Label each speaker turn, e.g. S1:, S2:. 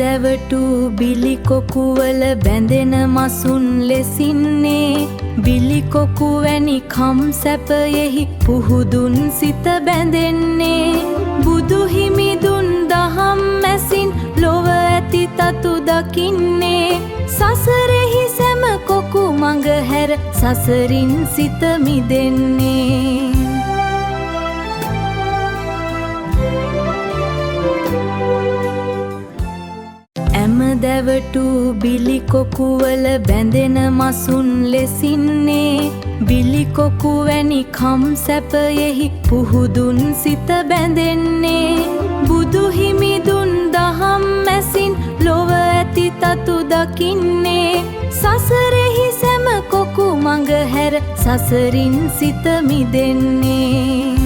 S1: දැවටු බිලි කොකුවල බැඳෙන මසුන් ලෙසින්නේ බිලි කොකු වැනි කම් සැපයෙහි පුහුදුන් සිත බැඳෙන්නේ බුදු හිමි දුන් දහම් මැසින් ලොව ඇති තතු දකින්නේ සසරෙහි සැම කොකු මඟ හැර සසරින් සිත මිදෙන්නේ දැවටු බිලි කොකුවල බැඳෙන මසුන් ලෙසින්නේ බිලි කොකු වැනි කම් සැපයෙහි පුහුදුන් සිත බැඳෙන්නේ බුදු හිමි දුන් දහම් මැසින් ලොව ඇති තතු දකින්නේ සසරෙහි සැම කොකු මඟ හැර සසරින් සිත මිදෙන්නේ